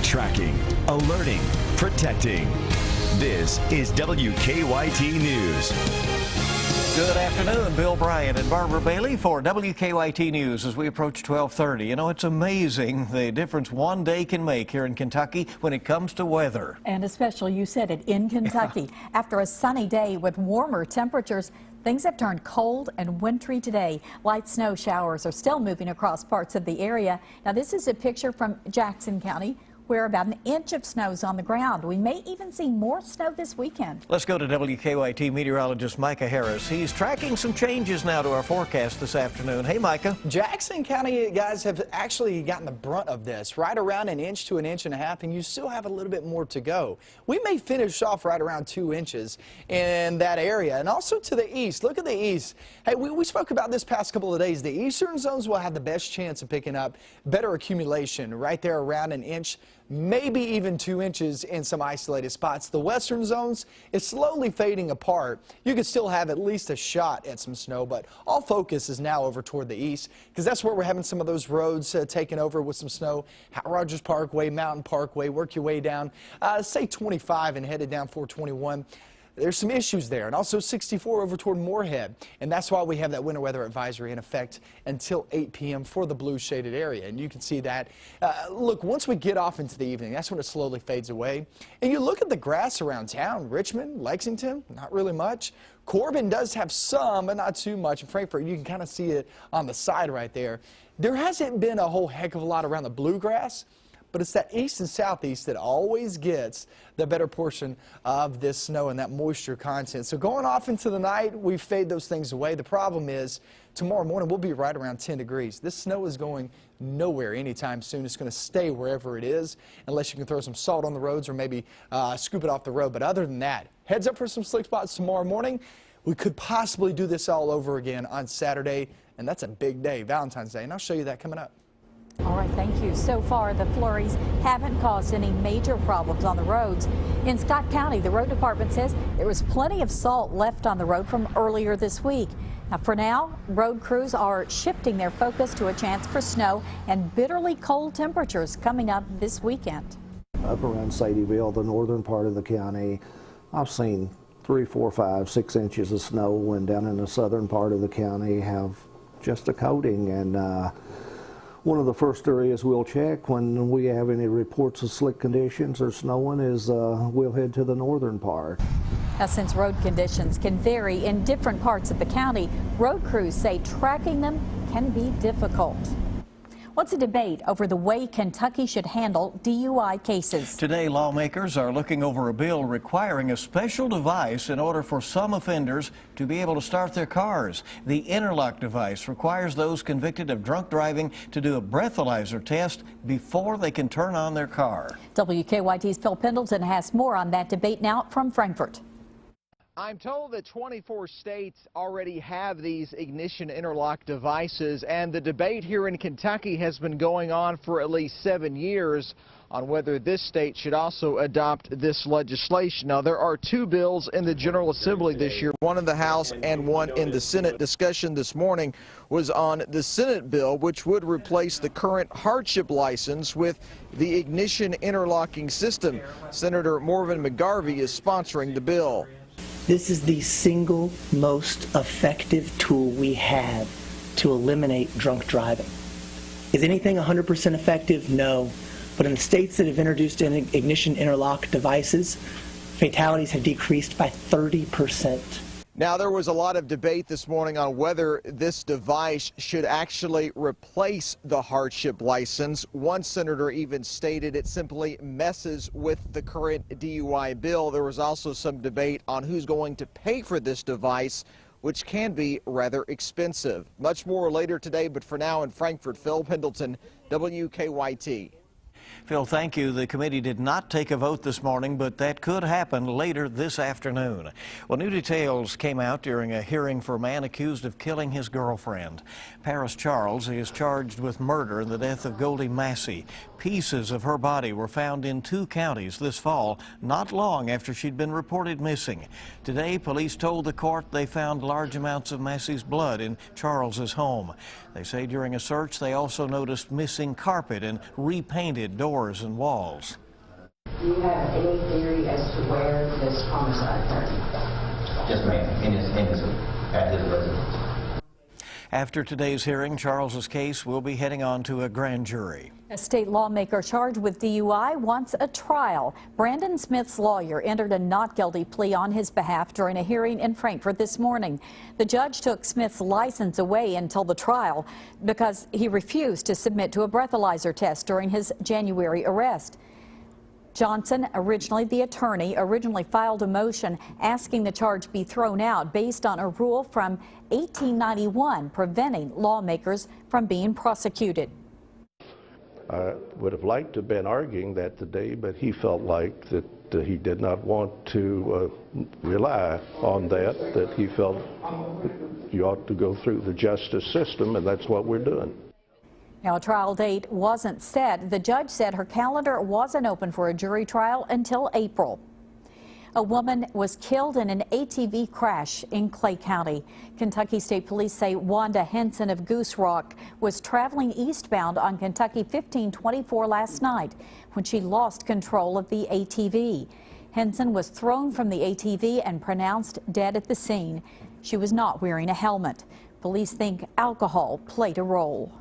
Tracking, alerting, protecting. This is WKYT News. Good afternoon, Bill Bryant and Barbara Bailey for WKYT News as we approach 12:30. You know, it's amazing the difference one day can make here in Kentucky when it comes to weather. And especially, you said it, in Kentucky. After a sunny day with warmer temperatures, things have turned cold and wintry today. Light snow showers are still moving across parts of the area. Now, this is a picture from Jackson County, where about an inch of snow is on the ground. We may even see more snow this weekend. Let's go to WKYT meteorologist Micah Harris. He's tracking some changes now to our forecast this afternoon. Hey, Micah. Jackson County guys have actually gotten the brunt of this, right around an inch to an inch and a half, and you still have a little bit more to go. We may finish off right around 2 inches in that area. And also to the east, look at the east. Hey, we spoke about this past couple of days. The eastern zones will have the best chance of picking up better accumulation right there around an inch, maybe even 2 inches in some isolated spots. The western zones is slowly fading apart. You could still have at least a shot at some snow, but all focus is now over toward the east because that's where we're having some of those roads taken over with some snow. Rogers Parkway, Mountain Parkway, work your way down, say 25 and headed down 421. There's some issues there, and also 64 over toward Moorhead, and that's why we have that winter weather advisory in effect until 8 p.m. for the blue shaded area. And you can see that. Look, once we get off into the evening, that's when it slowly fades away. And you look at the grass around town, Richmond, Lexington, not really much. Corbin does have some, but not too much. In Frankfort, you can kind of see it on the side right there. There hasn't been a whole heck of a lot around the bluegrass, but it's that east and southeast that always gets the better portion of this snow and that moisture content. So going off into the night, we fade those things away. The problem is tomorrow morning we'll be right around 10 degrees. This snow is going nowhere anytime soon. It's going to stay wherever it is unless you can throw some salt on the roads or maybe scoop it off the road. But other than that, heads up for some slick spots tomorrow morning. We could possibly do this all over again on Saturday, and that's a big day, Valentine's Day, and I'll show you that coming up. All right, thank you. So far, the flurries haven't caused any major problems on the roads. In Scott County, the road department says there was plenty of salt left on the road from earlier this week. Now, for now, road crews are shifting their focus to a chance for snow and bitterly cold temperatures coming up this weekend. Up around Sadieville, the northern part of the county, I've seen 3, 4, 5, 6 inches of snow, and down in the southern part of the county have just a coating. And one of the first areas we'll check when we have any reports of slick conditions or snowing is we'll head to the northern part. Now, since road conditions can vary in different parts of the county, road crews say tracking them can be difficult. What's a debate over the way Kentucky should handle DUI cases? Today, lawmakers are looking over a bill requiring a special device in order for some offenders to be able to start their cars. The interlock device requires those convicted of drunk driving to do a breathalyzer test before they can turn on their car. WKYT's Phil Pendleton has more on that debate now from Frankfort. I'm told that 24 states already have these ignition interlock devices, and the debate here in Kentucky has been going on for at least 7 years on whether this state should also adopt this legislation. Now, there are 2 bills in the General Assembly this year, one in the House and one in the Senate. Discussion this morning was on the Senate bill, which would replace the current hardship license with the ignition interlocking system. Senator Morvan McGarvey is sponsoring the bill. This is the single most effective tool we have to eliminate drunk driving. Is anything 100% effective? No. But in the states that have introduced ignition interlock devices, fatalities have decreased by 30%. Now, there was a lot of debate this morning on whether this device should actually replace the hardship license. One senator even stated it simply messes with the current DUI bill. There was also some debate on who's going to pay for this device, which can be rather expensive. Much more later today, but for now in Frankfort, Phil Pendleton, WKYT. Phil, thank you. The committee did not take a vote this morning, but that could happen later this afternoon. Well, new details came out during a hearing for a man accused of killing his girlfriend. Paris Charles is charged with murder in the death of Goldie Massey. Pieces of her body were found in 2 counties this fall, not long after she'd been reported missing. Today, police told the court they found large amounts of Massey's blood in Charles's home. They say during a search, they also noticed missing carpet and repainted doors and walls. Do you have any theory as to where this homicide occurred? Yes, ma'am, at his residence. After today's hearing, Charles's case will be heading on to a grand jury. A state lawmaker charged with DUI wants a trial. Brandon Smith's lawyer entered a not guilty plea on his behalf during a hearing in Frankfort this morning. The judge took Smith's license away until the trial because he refused to submit to a breathalyzer test during his January arrest. Johnson, the attorney, originally filed a motion asking the charge be thrown out based on a rule from 1891 preventing lawmakers from being prosecuted. I would have liked to have been arguing that today, but he felt like that he did not want to rely on that he felt you ought to go through the justice system, and that's what we're doing. Now, a trial date wasn't set. The judge said her calendar wasn't open for a jury trial until April. A woman was killed in an ATV crash in Clay County. Kentucky State Police say Wanda Henson of Goose Rock was traveling eastbound on Kentucky 1524 last night when she lost control of the ATV. Henson was thrown from the ATV and pronounced dead at the scene. She was not wearing a helmet. Police think alcohol played a role.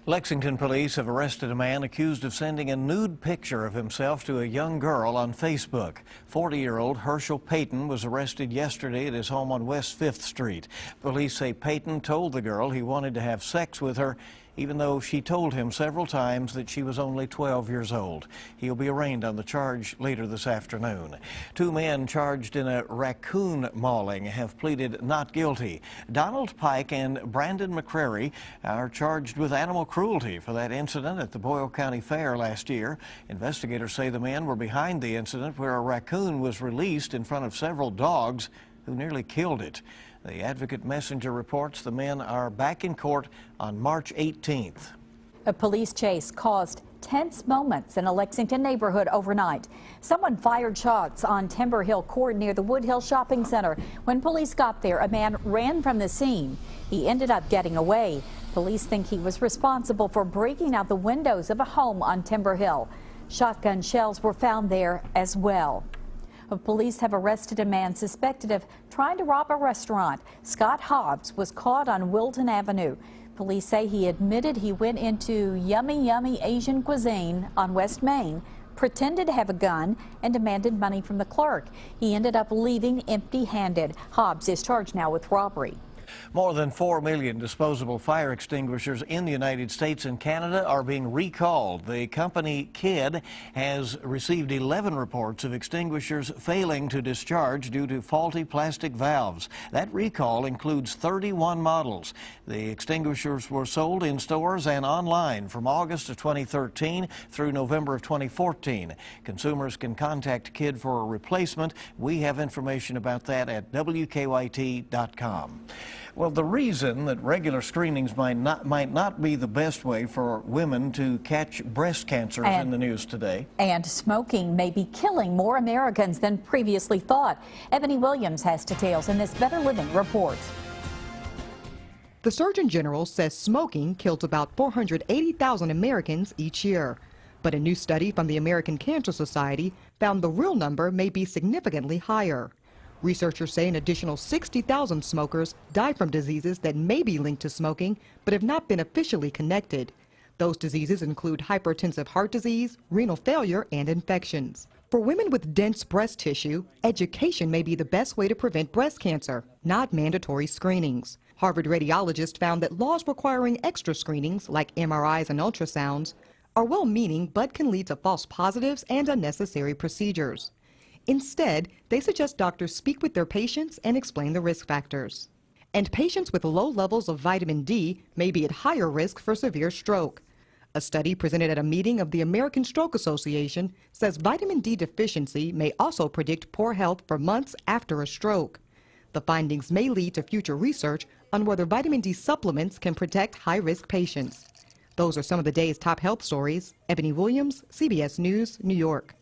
Lexington police have arrested a man accused of sending a nude picture of himself to a young girl on Facebook. 40-year-old Herschel Payton was arrested yesterday at his home on West 5th Street. Police say Payton told the girl he wanted to have sex with her, even though she told him several times that she was only 12 years old. He'll be arraigned on the charge later this afternoon. 2 men charged in a raccoon mauling have pleaded not guilty. Donald Pike and Brandon McCrary are charged with animal cruelty for that incident at the Boyle County Fair last year. Investigators say the men were behind the incident where a raccoon was released in front of several dogs who nearly killed it. The Advocate Messenger reports the men are back in court on March 18th. A police chase caused tense moments in a Lexington neighborhood overnight. Someone fired shots on Timber Hill Court near the Woodhill Shopping Center. When police got there, a man ran from the scene. He ended up getting away. Police think he was responsible for breaking out the windows of a home on Timber Hill. Shotgun shells were found there as well. Police have arrested a man suspected of trying to rob a restaurant. Scott Hobbs was caught on Wilton Avenue. Police say he admitted he went into Yummy Asian Cuisine on West Main, pretended to have a gun, and demanded money from the clerk. He ended up leaving empty-handed. Hobbs is charged now with robbery. More than 4 million disposable fire extinguishers in the United States and Canada are being recalled. The company Kidd has received 11 reports of extinguishers failing to discharge due to faulty plastic valves. That recall includes 31 models. The extinguishers were sold in stores and online from August of 2013 through November of 2014. Consumers can contact Kidd for a replacement. We have information about that at WKYT.com. Well, the reason that regular screenings might not be the best way for women to catch breast cancer is in the news today. And smoking may be killing more Americans than previously thought. Ebony Williams has details in this Better Living report. The Surgeon General says smoking kills about 480,000 Americans each year. But a new study from the American Cancer Society found the real number may be significantly higher. Researchers say an additional 60,000 smokers die from diseases that may be linked to smoking but have not been officially connected. Those diseases include hypertensive heart disease, renal failure, and infections. For women with dense breast tissue, education may be the best way to prevent breast cancer, not mandatory screenings. Harvard radiologists found that laws requiring extra screenings, like MRIs and ultrasounds, are well-meaning but can lead to false positives and unnecessary procedures. Instead, they suggest doctors speak with their patients and explain the risk factors. And patients with low levels of vitamin D may be at higher risk for severe stroke. A study presented at a meeting of the American Stroke Association says vitamin D deficiency may also predict poor health for months after a stroke. The findings may lead to future research on whether vitamin D supplements can protect high-risk patients. Those are some of the day's top health stories. Ebony Williams, CBS News, New York.